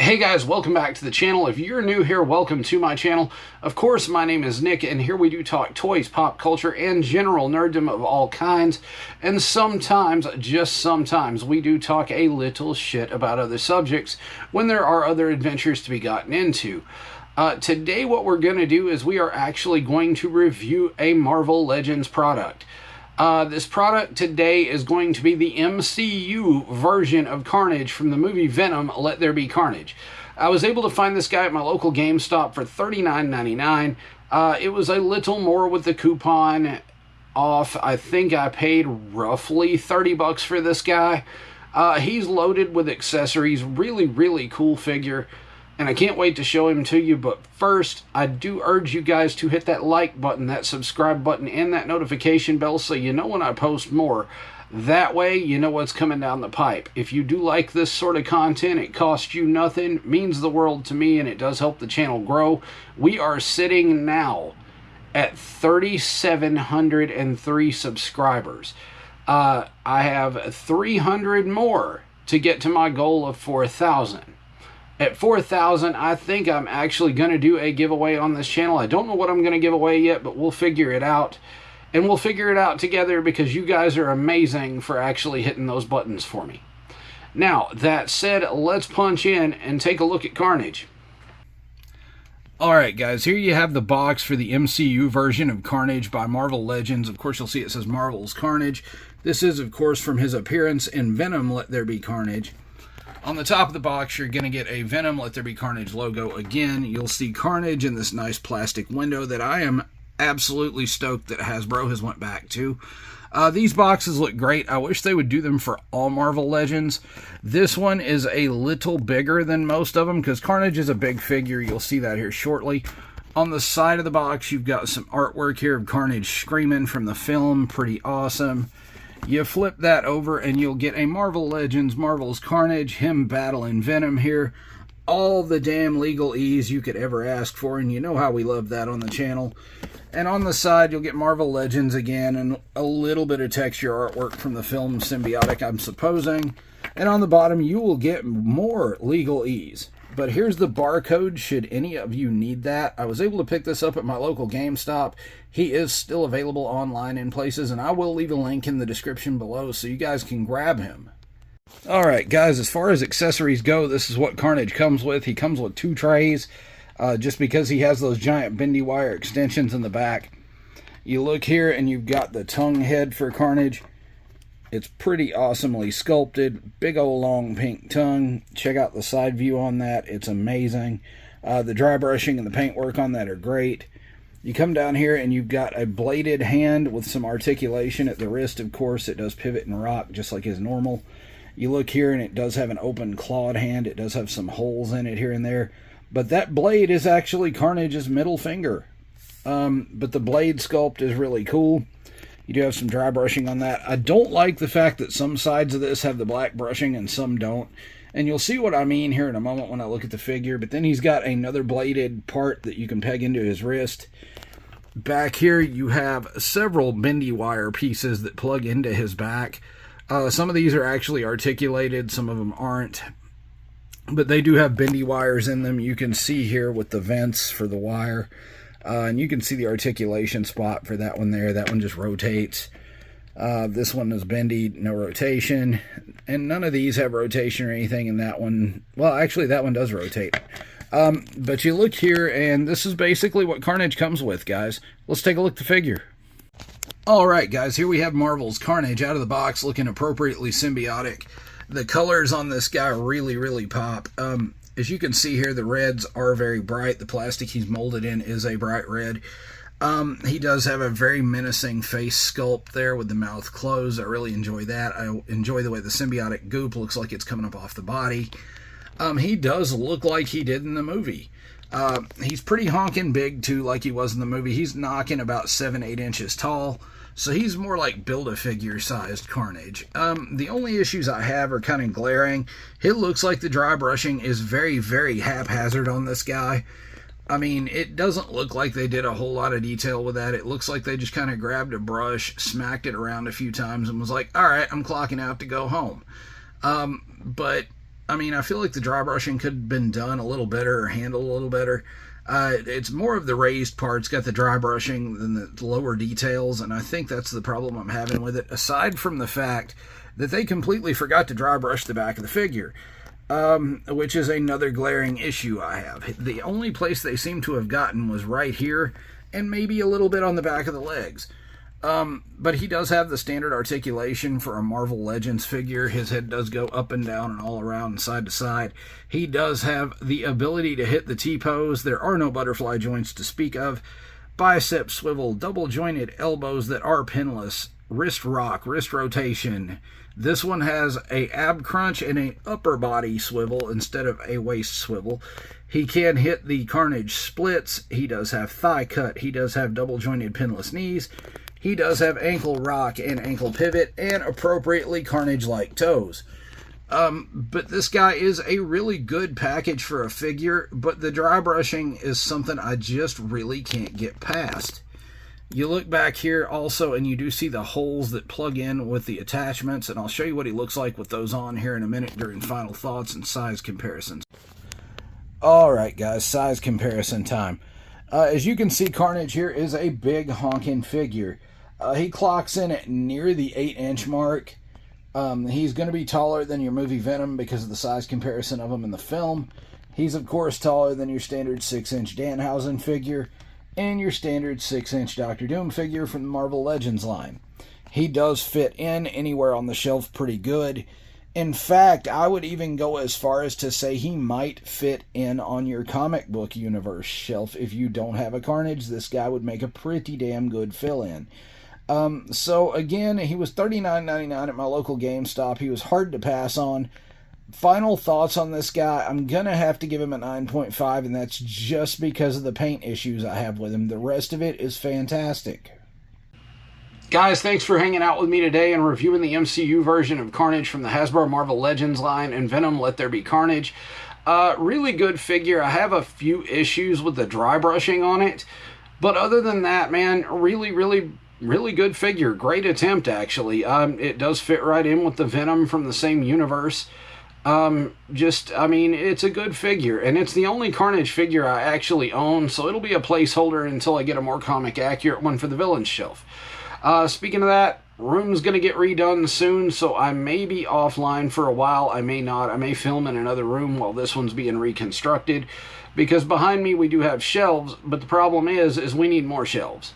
Hey guys, welcome back to the channel. If you're new here, welcome to my channel. Of course, my name is Nick, and here we do talk toys, pop culture, and general nerddom of all kinds. And sometimes, just sometimes, we do talk a little shit about other subjects when there are other adventures to be gotten into. Today, what we're going to do is we are actually going to review a Marvel Legends product. This product today is going to be the MCU version of Carnage from the movie Venom, Let There Be Carnage. I was able to find this guy at my local GameStop for $39.99. It was a little more with the coupon off. I think I paid roughly 30 bucks for this guy. He's loaded with accessories. Really cool figure. And I can't wait to show him to you, but first, I do urge you guys to hit that like button, that subscribe button, and that notification bell so you know when I post more. That way, you know what's coming down the pipe. If you do like this sort of content, it costs you nothing, means the world to me, and it does help the channel grow. We are sitting now at 3,703 subscribers. I have 300 more to get to my goal of 4,000. At 4,000, I think I'm actually going to do a giveaway on this channel. I don't know what I'm going to give away yet, but we'll figure it out. And we'll figure it out together because you guys are amazing for actually hitting those buttons for me. Now, that said, let's punch in and take a look at Carnage. Alright guys, here you have the box for the MCU version of Carnage by Marvel Legends. Of course, you'll see it says Marvel's Carnage. This is, of course, from his appearance in Venom, Let There Be Carnage. On the top of the box, you're going to get a Venom Let There Be Carnage logo again. You'll see Carnage in this nice plastic window that I am absolutely stoked that Hasbro has went back to. These boxes look great. I wish they would do them for all Marvel Legends. This one is a little bigger than most of them because Carnage is a big figure. You'll see that here shortly. On the side of the box, you've got some artwork here of Carnage screaming from the film. Pretty awesome. You flip that over and you'll get a Marvel Legends, Marvel's Carnage, him battling Venom here. All the damn legalese you could ever ask for, and you know how we love that on the channel. And on the side, you'll get Marvel Legends again, and a little bit of texture artwork from the film Symbiotic, I'm supposing. And on the bottom, you will get more legalese. But here's the barcode, should any of you need that. I was able to pick this up at my local GameStop. He is still available online in places, and I will leave a link in the description below so you guys can grab him. Alright guys, as far as accessories go, this is what Carnage comes with. He comes with 2 trays, just because he has those giant bendy wire extensions in the back. You look here and you've got the tongue head for Carnage. It's pretty awesomely sculpted. Big old long pink tongue. Check out the side view on that. It's amazing. The dry brushing and the paintwork on that are great. You come down here and you've got a bladed hand with some articulation at the wrist. Of course, it does pivot and rock just like his normal. You look here and it does have an open clawed hand. It does have some holes in it here and there. But that blade is actually Carnage's middle finger. But the blade sculpt is really cool. You do have some dry brushing on that. I don't like the fact that some sides of this have the black brushing and some don't. And you'll see what I mean here in a moment when I look at the figure. But then he's got another bladed part that you can peg into his wrist. Back here you have several bendy wire pieces that plug into his back. Some of these are actually articulated, some of them aren't. But they do have bendy wires in them. You can see here with the vents for the wire. And you can see the articulation spot for that one there. That one just rotates. This one is bendy, no rotation. And none of these have rotation or anything. And that one, well, actually that one does rotate. But you look here and this is basically what Carnage comes with, guys. Let's take a look at the figure. Alright guys, here we have Marvel's Carnage out of the box looking appropriately symbiotic. The colors on this guy really pop. As you can see here, the reds are very bright. The plastic he's molded in is a bright red. He does have a very menacing face sculpt there with the mouth closed. I really enjoy that. I enjoy the way the symbiotic goop looks like it's coming up off the body. He does look like he did in the movie. He's pretty honking big too, like he was in the movie. He's knocking about 7-8 inches tall. So he's more like Build-A-Figure sized Carnage. The only issues I have are kind of glaring. It looks like the dry brushing is very haphazard on this guy. I mean, it doesn't look like they did a whole lot of detail with that. It looks like they just kind of grabbed a brush, smacked it around a few times, and was like, alright, I'm clocking out to go home. But I mean, I feel like the dry brushing could have been done a little better or handled a little better. It's more of the raised parts got the dry brushing than the lower details, and I think that's the problem I'm having with it, aside from the fact that they completely forgot to dry brush the back of the figure, which is another glaring issue I have. The only place they seem to have gotten was right here, and maybe a little bit on the back of the legs. But he does have the standard articulation for a Marvel Legends figure. His head does go up and down and all around and side to side. He does have the ability to hit the T-pose. There are no butterfly joints to speak of. Bicep swivel, double jointed elbows that are pinless, wrist rock, wrist rotation. This one has a ab crunch and an upper body swivel instead of a waist swivel. He can hit the Carnage splits. He does have thigh cut. He does have double jointed pinless knees. He does have ankle rock and ankle pivot and appropriately Carnage-like toes. But this guy is a really good package for a figure, but the dry brushing is something I just really can't get past. You look back here also, and you do see the holes that plug in with the attachments, and I'll show you what he looks like with those on here in a minute during final thoughts and size comparisons. Alright guys, size comparison time. As you can see, Carnage here is a big honking figure. He clocks in at near the 8-inch mark. He's going to be taller than your movie Venom because of the size comparison of him in the film. He's, of course, taller than your standard 6-inch Danhausen figure and your standard 6-inch Doctor Doom figure from the Marvel Legends line. He does fit in anywhere on the shelf pretty good. In fact, I would even go as far as to say he might fit in on your comic book universe shelf. If you don't have a Carnage, this guy would make a pretty damn good fill-in. So again, he was $39.99 at my local GameStop. He was hard to pass on. Final thoughts on this guy, I'm going to have to give him a 9.5, and that's just because of the paint issues I have with him. The rest of it is fantastic. Guys, thanks for hanging out with me today and reviewing the MCU version of Carnage from the Hasbro Marvel Legends line and Venom Let There Be Carnage. Really good figure. I have a few issues with the dry brushing on it, but other than that, man, really good figure. Great attempt, actually. It does fit right in with the Venom from the same universe. I mean, it's a good figure, and it's the only Carnage figure I actually own, so it'll be a placeholder until I get a more comic-accurate one for the Villains shelf. Speaking of that, room's going to get redone soon, so I may be offline for a while. I may not. I may film in another room while this one's being reconstructed, because behind me we do have shelves, but the problem is we need more shelves.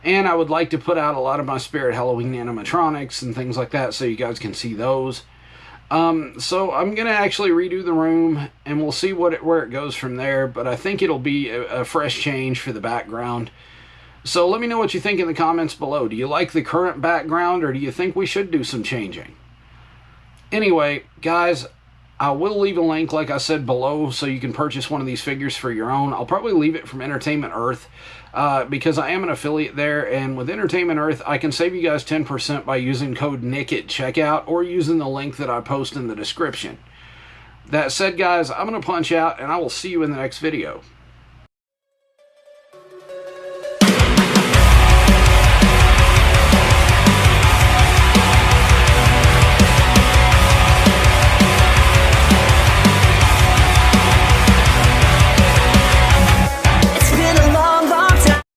And I would like to put out a lot of my Spirit Halloween animatronics and things like that so you guys can see those. So I'm going to actually redo the room, and we'll see where it goes from there, but I think it'll be a fresh change for the background. So let me know what you think in the comments below. Do you like the current background, or do you think we should do some changing? Anyway, guys, I will leave a link, like I said, below so you can purchase one of these figures for your own. I'll probably leave it from Entertainment Earth because I am an affiliate there, and with Entertainment Earth, I can save you guys 10% by using code NICK at checkout or using the link that I post in the description. That said, guys, I'm going to punch out, and I will see you in the next video.